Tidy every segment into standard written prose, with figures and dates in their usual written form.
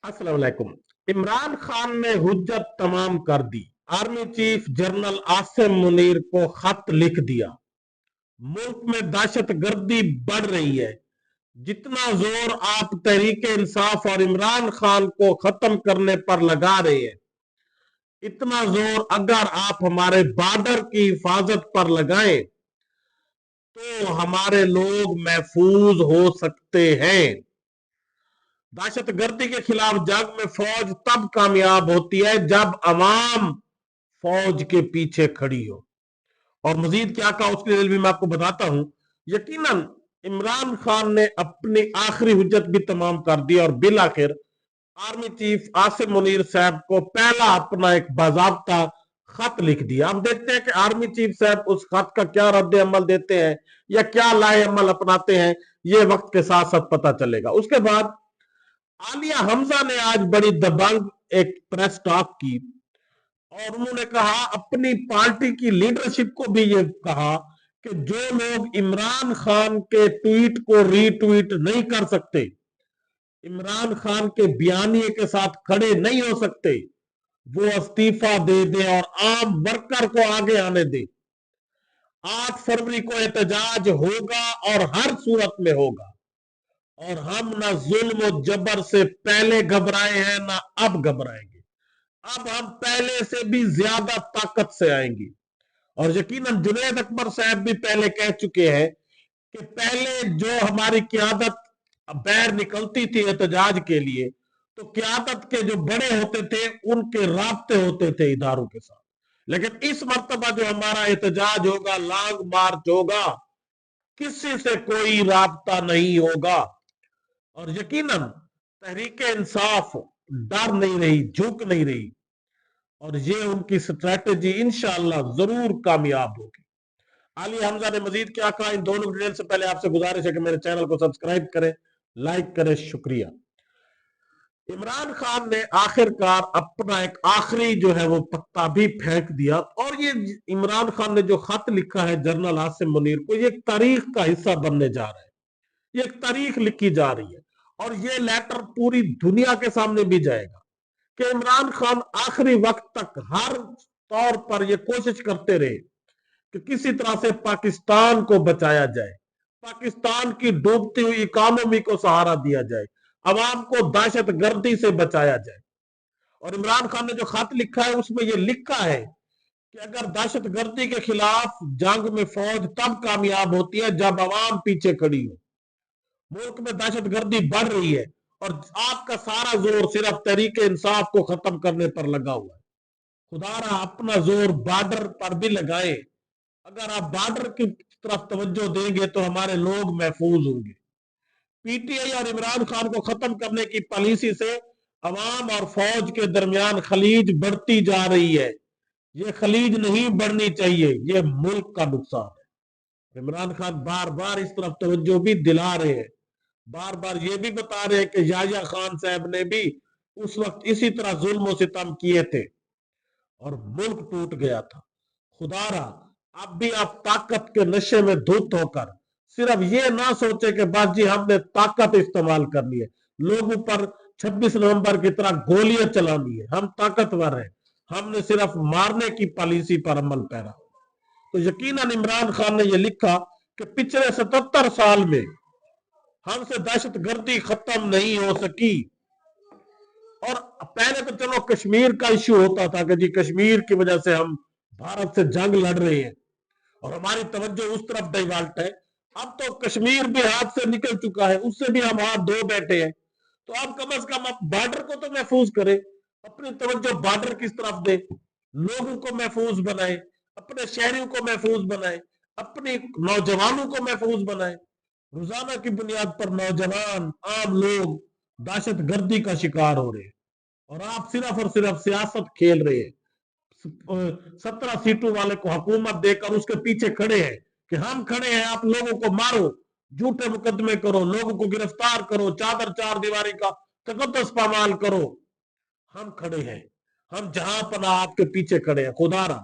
अस्सलाम वालेकुम। इमरान खान ने हुज्जत तमाम कर दी। Army chief general Asim Munir को खत लिख दिया। मुल्क में दहशत गर्दी बढ़ रही है। जितना जोर आप तहरीक इंसाफ और इमरान खान को खत्म करने पर लगा रहे हैं, इतना जोर अगर आप हमारे बॉर्डर की हिफाजत पर लगाएं तो हमारे लोग महफूज हो सकते हैं। दहशत गर्दी के खिलाफ जंग में फौज तब कामयाब होती है जब अवाम फौज के पीछे खड़ी हो। और मजीद क्या कहा उसके लिए भी मैं आपको बताता हूं। यकीनन इमरान खान ने अपनी आखिरी हुज्जत भी तमाम कर दी और बिल आखिर आर्मी चीफ आसिम मुनीर साहब को पहला अपना एक बाजाबता खत लिख दिया। अब देखते हैं कि आर्मी चीफ साहब उस खत का क्या रद्द अमल देते हैं या क्या लाए अमल अपनाते हैं। ये वक्त के साथ साथ पता चलेगा। उसके बाद आलिया हमजा ने आज बड़ी दबंग एक प्रेस टॉक की और उन्होंने कहा, अपनी पार्टी की लीडरशिप को भी ये कहा कि जो लोग इमरान खान के ट्वीट को रीट्वीट नहीं कर सकते, इमरान खान के बयानिए के साथ खड़े नहीं हो सकते, वो इस्तीफा दे दे और आम वर्कर को आगे आने दे। 8 फरवरी को एहतजाज होगा और हर सूरत में होगा। और हम ना जुल्म और जबर से पहले घबराए हैं ना अब घबराएंगे। अब हम पहले से भी ज्यादा ताकत से आएंगे। और यकीनन जुनैद अकबर साहब भी पहले कह चुके हैं कि पहले जो हमारी क्यादत बैर निकलती थी एहतजाज के लिए, तो क्यादत के जो बड़े होते थे उनके राब्ते होते थे इदारों के साथ। लेकिन इस मर्तबा जो हमारा एहतजाज होगा, लॉन्ग मार्च होगा, किसी से कोई राब्ता नहीं होगा। और यकीनन तहरीक इंसाफ डर नहीं रही, झुक नहीं रही, और ये उनकी स्ट्रेटेजी इंशाअल्लाह जरूर कामयाब होगी। अली हमजा ने मजीद क्या कहा, इन दोनों डिटेल से पहले आपसे गुजारिश है कि मेरे चैनल को सब्सक्राइब करें, लाइक करें। शुक्रिया। इमरान खान ने आखिरकार अपना एक आखिरी जो है वो पत्ता भी फेंक दिया। और ये इमरान खान ने जो खत लिखा है जनरल आसिम मुनीर को, ये एक तारीख का हिस्सा बनने जा रहा है। ये एक तारीख लिखी जा रही है और ये लेटर पूरी दुनिया के सामने भी जाएगा कि इमरान खान आखिरी वक्त तक हर तौर पर ये कोशिश करते रहे कि किसी तरह से पाकिस्तान को बचाया जाए, पाकिस्तान की डूबती हुई इकोनॉमी को सहारा दिया जाए, अवाम को दहशत गर्दी से बचाया जाए। और इमरान खान ने जो खत लिखा है उसमें यह लिखा है कि अगर दहशत गर्दी के खिलाफ जंग में फौज तब कामयाब होती है जब अवाम पीछे खड़ी हो। मुल्क में दहशत गर्दी बढ़ रही है और आपका सारा जोर सिर्फ तहरीक इंसाफ को खत्म करने पर लगा हुआ है। खुदारा अपना जोर बॉर्डर पर भी लगाए। अगर आप बॉर्डर की तरफ तवज्जो देंगे तो हमारे लोग महफूज होंगे। पीटीआई और इमरान खान को खत्म करने की पॉलिसी से अवाम और फौज के दरमियान खलीज बढ़ती जा रही है। ये खलीज नहीं बढ़नी चाहिए, ये मुल्क का नुकसान है। इमरान खान बार बार इस तरफ तवज्जो भी दिला रहे हैं, बार बार ये भी बता रहे हैं कि याहिया खान साहब ने भी उस वक्त इसी तरह जुल्म सितम किए थे और मुल्क टूट गया था। खुदारा अब भी आप ताकत के नशे में धुत होकर सिर्फ ये ना सोचे कि बस जी हमने ताकत इस्तेमाल करनी है, लोगों पर 26 नवंबर की तरह गोलियां चलानी है। हम ताकतवर हैं, हमने सिर्फ मारने की पॉलिसी पर अमल पैरा। तो यकीनन इमरान खान ने यह लिखा कि पिछले 77 साल में हमसे दहशत गर्दी खत्म नहीं हो सकी। और पहले तो चलो कश्मीर का इश्यू होता था कि जी कश्मीर की वजह से हम भारत से जंग लड़ रहे हैं और हमारी तवज्जो उस तरफ डाइवर्ट है। अब तो कश्मीर भी हाथ से निकल चुका है, उससे भी हम हाथ धो बैठे हैं। तो अब कम से कम आप बॉर्डर को तो महफूज करें, अपनी तवज्जो बॉर्डर किस तरफ दे, लोगों को महफूज बनाए, अपने शहरियों को महफूज बनाए, अपने नौजवानों को महफूज बनाए। रोजाना की बुनियाद पर नौजवान आम लोग दहशत गर्दी का शिकार हो रहे हैं और आप सिर्फ और सिर्फ सियासत खेल रहे हैं। 17 सीटों वाले को हुकूमत देकर उसके पीछे खड़े हैं कि हम खड़े हैं, आप लोगों को मारो, झूठे मुकदमे करो, लोगों को गिरफ्तार करो, चादर चार दीवारी का तकद्दस पामाल करो। हम खड़े हैं, हम जहां पना आपके पीछे खड़े हैं। खुदारा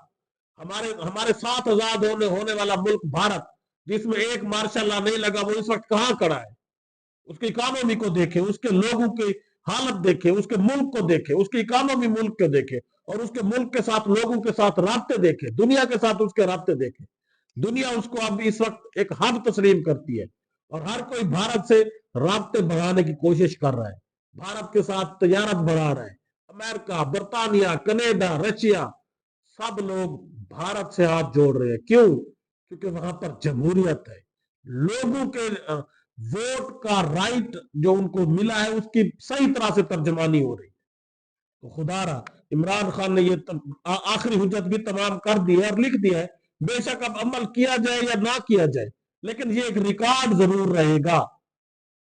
हमारे हमारे साथ आजाद होने वाला मुल्क भारत, जिसमें एक मार्शल लॉ नहीं लगा, वो इस वक्त कहां खड़ा है? उसकी इकोनॉमी को देखें, उसके लोगों के हालत देखे, उसके मुल्क को देखे, उसकी इकोनॉमी मुल्क को देखे, और उसके मुल्क के साथ, लोगों के साथ राब्ते देखे, दुनिया के साथ उसके राब्ते देखे। दुनिया उसको अब इस वक्त एक हब तस्लीम करती है, और हर कोई भारत से राब्ते बढ़ाने की कोशिश कर रहा है, भारत के साथ तजारत बढ़ा रहा है। अमेरिका, बर्तानिया, कनाडा, रशिया, सब लोग भारत से हाथ जोड़ रहे हैं। क्यों? क्योंकि वहां पर जमहूरियत है, लोगों के वोट का राइट जो उनको मिला है उसकी सही तरह से तर्जमानी हो रही है। तो खुदारा इमरान खान ने ये आखिरी हुज्जत भी तमाम कर दी है और लिख दिया है। बेशक अब अमल किया जाए या ना किया जाए, लेकिन ये एक रिकॉर्ड जरूर रहेगा।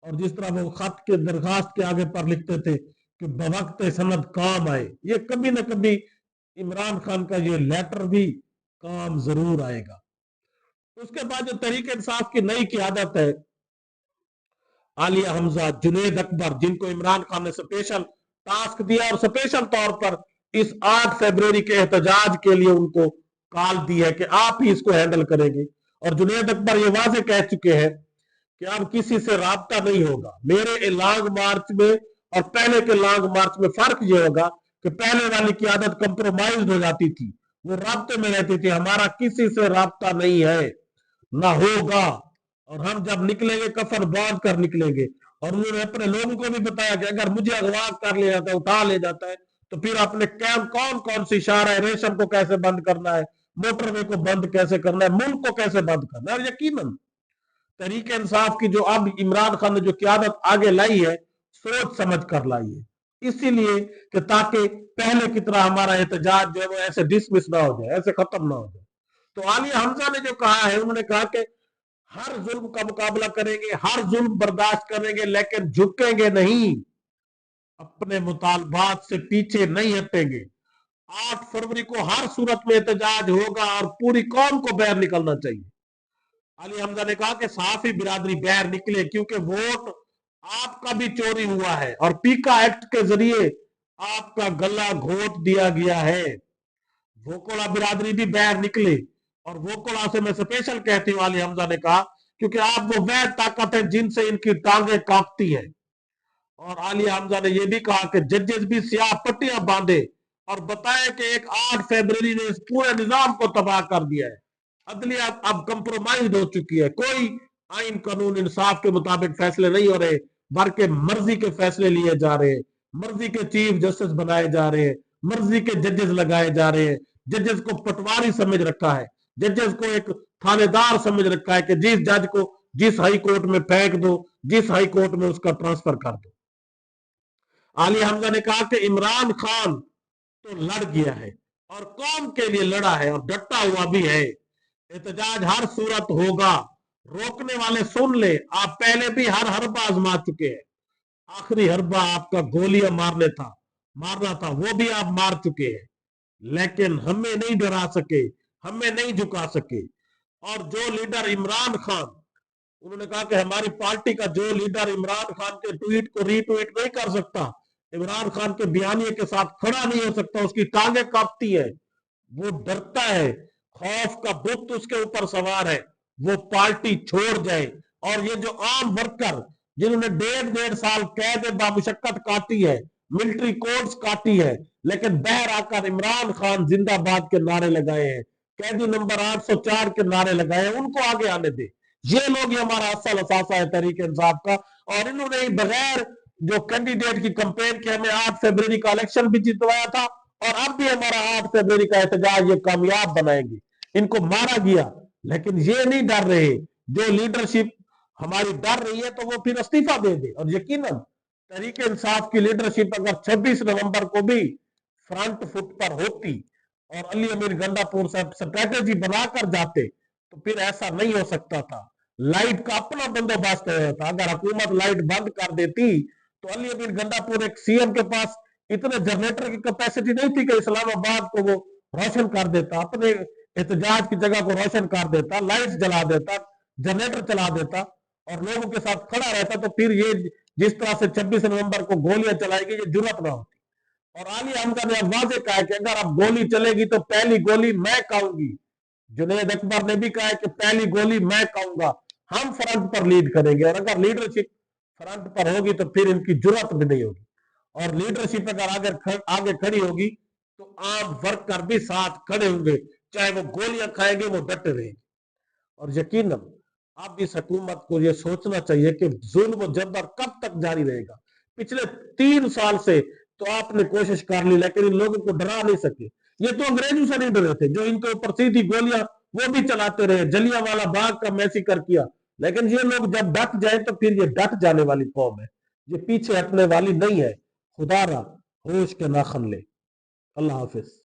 और जिस तरह वो खत के दरखास्त के आगे पर लिखते थे कि बवक्त सनद काम आए, ये कभी ना कभी इमरान खान का ये लेटर भी काम जरूर आएगा। उसके बाद जो तहरीक इंसाफ की नई क़यादत है, आलिया हमजा, जुनेद अकबर, जिनको इमरान खान ने स्पेशल टास्क दिया और स्पेशल तौर पर इस 8 फरवरी के एहतजाज के लिए उनको कॉल दी है कि आप ही इसको हैंडल करेंगे। और जुनेद अकबर ये वाजे कह चुके हैं कि अब किसी से राब्ता नहीं होगा। मेरे लॉन्ग मार्च में और पहले के लॉन्ग मार्च में फर्क ये होगा कि पहले वाली क़यादत कंप्रोमाइज हो जाती थी, वो राब्ते में रहती थी। हमारा किसी से राब्ता नहीं है, ना होगा, और हम जब निकलेंगे कफन बांध कर निकलेंगे। और उन्होंने अपने लोगों को भी बताया कि अगर मुझे अगवा कर ले जाता है, उठा ले जाता है, तो फिर अपने कैम कौन कौन सी इशारा है, रेशम को कैसे बंद करना है, मोटरवे को बंद कैसे करना है, मुल्क को कैसे बंद करना है। और यकीनन तहरीक इंसाफ की जो अब इमरान खान ने जो क़यादत आगे लाई है, सोच समझ कर लाई है, इसीलिए कि ताकि पहले की तरह हमारा एहतजाज जो है वो ऐसे डिसमिस ना हो जाए, ऐसे खत्म ना हो जाए। तो आलिया हमजा ने जो कहा है, उन्होंने कहा कि हर जुल्म का मुकाबला करेंगे, हर जुल्म बर्दाश्त करेंगे, लेकिन झुकेंगे नहीं, अपने मुतालबात से पीछे नहीं हटेंगे। 8 फरवरी को हर सूरत में एहतजाज होगा और पूरी कौम को बाहर निकलना चाहिए। अली हमजा ने कहा कि सहाफी बिरादरी बाहर निकले, क्योंकि वोट आपका भी चोरी हुआ है और पीका एक्ट के जरिए आपका गला घोट दिया गया है। वोकोला बिरादरी भी बाहर निकले, और वोकोला से मैं स्पेशल कहती हूँ, अली हमजा ने कहा, क्योंकि आप वो वह ताकत है जिनसे इनकी टांगे कांपती है। और आलिया हमजा ने यह भी कहा कि जजेस भी सियाह पट्टियां बांधे और बताए कि एक 8 फरवरी ने इस पूरे निजाम को तबाह कर दिया है। अदलिया अब कंप्रोमाइज हो चुकी है, कोई आइन कानून इंसाफ के मुताबिक फैसले नहीं हो रहे, बल्कि मर्जी के फैसले लिए जा रहे हैं, मर्जी के चीफ जस्टिस बनाए जा रहे हैं, मर्जी के जजेस लगाए जा रहे हैं। जजेस को पटवारी समझ रखा है, जजेस को एक थानेदार समझ रखा है कि जिस जज को जिस हाई कोर्ट में फेंक दो, जिस हाई कोर्ट में उसका ट्रांसफर कर दो। आलिया हमजा ने कहा कि इमरान खान तो लड़ गया है और कौम के लिए लड़ा है और डटा हुआ भी है। एहतजाज हर सूरत होगा, रोकने वाले सुन ले, आप पहले भी हर हरबा आजमा चुके हैं। आखिरी हरबा आपका गोलियां मारना था, वो भी आप मार चुके हैं, लेकिन हमें नहीं डरा सके, हमें नहीं झुका सके। और जो लीडर इमरान खान, उन्होंने कहा कि हमारी पार्टी का जो लीडर इमरान खान के ट्वीट को रीट्वीट नहीं कर सकता, इमरान खान के बयानिए के साथ खड़ा नहीं हो सकता, उसकी टांगे कांपती है, वो डरता है, खौफ का बुत उसके ऊपर सवार है, वो पार्टी छोड़ जाए। और ये जो आम वर्कर जिन्होंने 1.5 साल कैद बामुशक्कत काटी है, मिलिट्री कोर्ट्स काटी है, लेकिन बहर आकर इमरान खान जिंदाबाद के नारे लगाए हैं, कैदी नंबर 804 के नारे लगाए हैं, उनको आगे आने दे। ये लोग ही हमारा असल असासा है तहरीक इंसाफ का। और इन्होंने बगैर जो कैंडिडेट की कंपेन के हमें 8 फरवरी का इलेक्शन भी जितवाया था, और अब भी हमारा 8 फरवरी का एहतजाज ये कामयाब बनाएंगे। इनको मारा गया, लेकिन ये नहीं डर रहे, जो लीडरशिप हमारी डर रही है तो वो फिर इस्तीफा दे दे। और यकीनन तहरीक इंसाफ की लीडरशिप अगर 26 नवंबर को भी फ्रंट फुट पर होती और अली अमीर गंडापुर साहब स्ट्रेटेजी बनाकर जाते, तो फिर ऐसा नहीं हो सकता था। लाइट का अपना बंदोबस्त हो था, अगर हुकूमत लाइट बंद कर देती तो अली अमीर गंडापुर एक सीएम के पास इतने जनरेटर की कैपेसिटी नहीं थी कि इस्लामाबाद को वो रोशन कर देता, अपने एहतजाज की जगह को रोशन कर देता, लाइट्स जला देता, जनरेटर चला देता और लोगों के साथ खड़ा रहता, तो फिर ये जिस तरह से 26 नवंबर को गोलियां चलाएगी, ये जुर्रत ना होती। और आलिया हमजा ने वाजे कहा है कि अगर अब गोली चलेगी तो पहली गोली मैं खाऊंगी। जुनेद अकबर ने भी कहा है कि पहली गोली मैं खाऊंगा, हम फ्रंट पर लीड करेंगे, और अगर लीडरशिप फ्रंट पर होगी तो फिर इनकी जुर्रत भी नहीं होगी। اور لیڈرشپ اگر آگے کھڑی ہوگی تو عام ورکر بھی ساتھ کھڑے ہوں گے، چاہے وہ گولیاں کھائیں گے، وہ ڈٹے رہیں گے۔ اور یقیناً اب اس حکومت کو یہ سوچنا چاہیے کہ ظلم و جبر کب تک جاری رہے گا۔ پچھلے 3 سال سے تو آپ نے کوشش کر لی، لیکن ان لوگوں کو ڈرا نہیں سکے۔ یہ تو انگریزوں سے نہیں ڈرے تھے، جو ان کے اوپر سیدھی گولیاں وہ بھی چلاتے رہے، جلیانوالہ باغ کا میسیکر کیا، لیکن یہ لوگ جب ڈٹ جائیں تو پھر یہ ڈٹ جانے والی قوم ہے، یہ پیچھے ہٹنے والی نہیں ہے۔ خدا را ہوش کے ناخن لے۔ اللہ حافظ۔